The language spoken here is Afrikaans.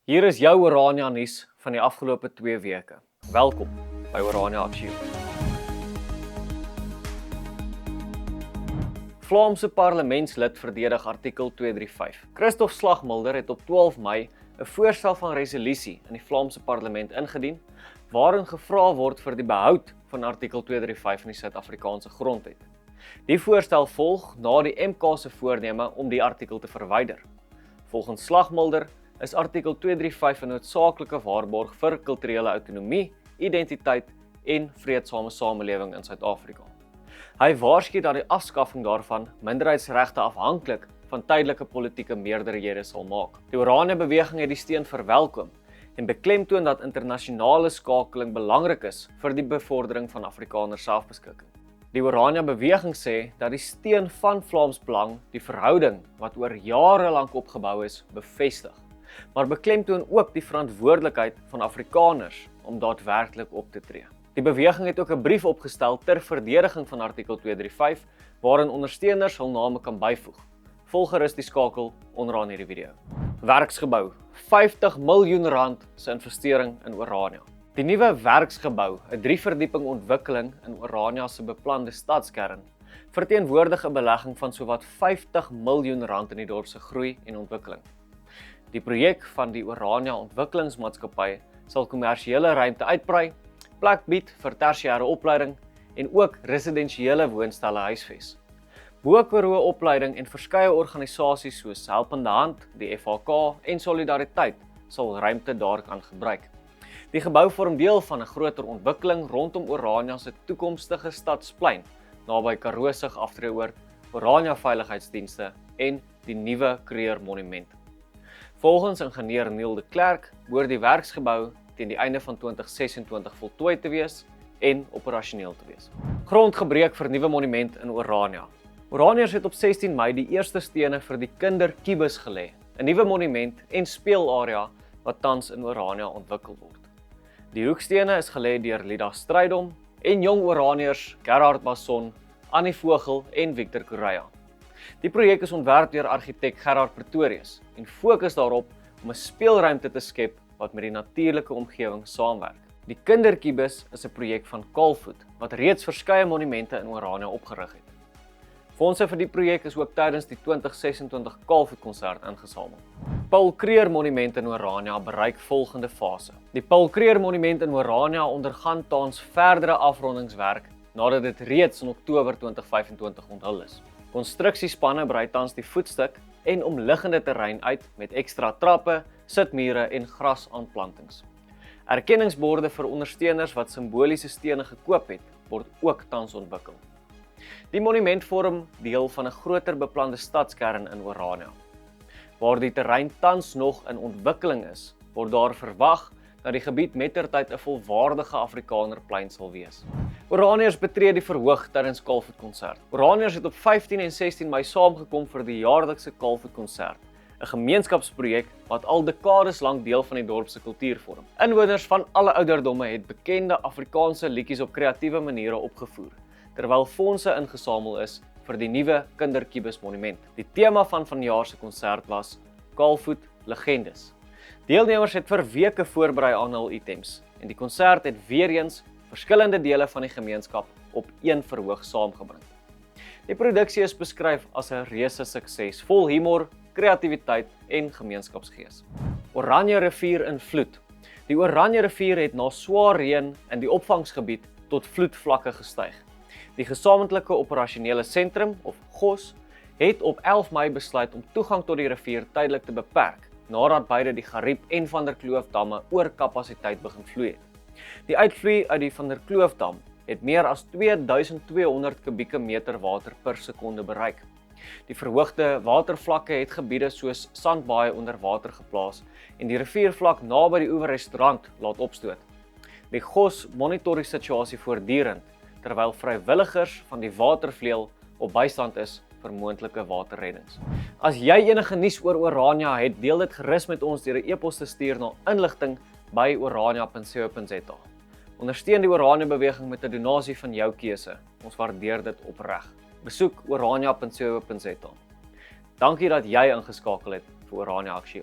Hier is jou Orania nuus van die afgelope 2 weke. Welkom by Orania Aksie. Vlaamse parlementslid verdedig artikel 235. Christophe Slagmilder het op 12 Mei 'n voorstel van resolusie in die Vlaamse parlement ingedien, waarin gevra word vir die behoud van artikel 235 in die Suid-Afrikaanse grondwet. Die voorstel volg na die MK se voorneme om die artikel te verwyder. Volgens Slagmilder is artikel 235 'n noodsaaklike waarborg vir kulturele autonomie, identiteit en vreedsame samelewing in Suid-Afrika. Hy waarsku dat die afskaffing daarvan minderheidsregte afhanklik van tydelike politieke meerderhede sal maak. Die Orania beweging het die steun verwelkom en beklemtoon dat internasionale skakeling belangrik is vir die bevordering van Afrikaner selfbeskikking. Die Orania beweging sê dat die steun van Vlaams Belang die verhouding wat oor jare lank opgebou is, bevestig, maar beklemtoon ook die verantwoordelikheid van Afrikaners om daadwerklik op te tree. Die beweging het ook 'n brief opgestel ter verdediging van artikel 235, waarin ondersteuners hul name kan byvoeg. Volg gerus die skakel onderaan hierdie video. Werksgebou, R50 miljoen se investering in Orania. Die nuwe werksgebou, 'n 3-verdieping ontwikkeling in Orania se beplande stadskern, verteenwoordig 'n belegging van sowat R50 miljoen in die dorp se groei en ontwikkeling. Die projek van die Orania Ontwikkelingsmaatskappy sal kommersiële ruimte uitbrei, plek bied vir tersiêre opleiding en ook residensiële woonstelle huisves. Bo-Karoo opleiding en verskeie organisasies soos Helpende Hand, die FHK en Solidariteit sal ruimte daar kan gebruik. Die gebou vorm deel van 'n groter ontwikkeling rondom Orania se toekomstige stadsplein, naby Karoosig aftreeoord, Orania Veiligheidsdienste en die nuwe Kruger Monument. Volgens ingenieur Neil de Klerk behoort die werksgebou teen die einde van 2026 voltooi te wees en operasioneel te wees. Grondgebreek vir nuwe monument in Orania. Oraniërs het op 16 Mei die eerste stene vir die kinderkubus gelê, 'n nuwe monument en speelarea wat tans in Orania ontwikkel word. Die hoekstene is gelê deur Lida Strydom en jong Oraniërs Gerard Basson, Annie Vogel en Victor Correia. Die projek is ontwerp deur argitek Gerard Pretorius en fokus daarop om 'n speelruimte te skep wat met die natuurlike omgewing saamwerk. Die kinderkubus is 'n projek van Kaalvoet wat reeds verskeie monumente in Orania opgerig het. Fondse vir die projek is ook tydens die 2026 Kaalvoet konsert ingesamel. Paul Kruger Monument in Orania bereik volgende fase. Die Paul Kruger Monument in Orania ondergaan tans verdere afrondingswerk nadat dit reeds in Oktober 2025 onthul is. Konstruksiespanne brei tans die voetstuk en omliggende terrein uit met ekstra trappe, sitmure en grasaanplantings. Erkenningsborde vir ondersteuners wat simboliese stene gekoop het, word ook tans ontwikkel. Die monument vorm deel van 'n groter beplande stadskern in Orania. Waar die terrein tans nog in ontwikkeling is, word daar verwag dat die gebied mettertyd 'n volwaardige Afrikanerplein sal wees. Oraniërs betree die verhoog tydens Kaalvoet konsert. Oraniërs het op 15 en 16 Mei saamgekom vir die jaarlikse Kaalvoet konsert, 'n gemeenskapsprojek wat al dekades lank deel van die dorp se kultuur vorm. Inwoners van alle ouderdomme het bekende Afrikaanse liedjies op kreatiewe maniere opgevoer, terwyl fondse ingesamel is vir die nuwe kinderkubus monument. Die tema van vanjaar se konsert was Kaalvoet Legendes. Deelnemers het vir weke voorberei aan hul items en die konsert het weer eens verskillende dele van die gemeenskap op een verhoog saamgebring. Die produksie is beskryf as 'n reuse sukses, vol humor, kreatiwiteit en gemeenskapsgees. Oranje rivier in vloed. Die Oranje rivier het na swaar reën in die opvangsgebied tot vloedvlakke gestyg. Die gesamentlike operasionele sentrum, of GOS, het op 11 Mei besluit om toegang tot die rivier tydelik te beperk, nadat beide die Gariep en Van der Kloof damme oor kapasiteit begin vloei het. Die uitvloei uit die Van der Kloof dam het meer as 2200 kubieke meter water per sekonde bereik. Die verhoogde watervlakke het gebiede soos Sandbaai onder water geplaas en die riviervlak naby die oeverrestaurant laat opstoot. Die GOS monitor die situasie voortdurend, terwyl vrywilligers van die watervleuel op bystand is vir moontlike waterreddings. As jy enige nuus oor Orania het, deel dit gerus met ons deur 'n e-pos te stuur na inligting@orania.co.za. Ondersteun die Orania beweging met 'n donasie van jou keuse. Ons waardeer dit opreg. Besoek orania.co.za. Dankie dat jy ingeskakel het vir Orania Aksie.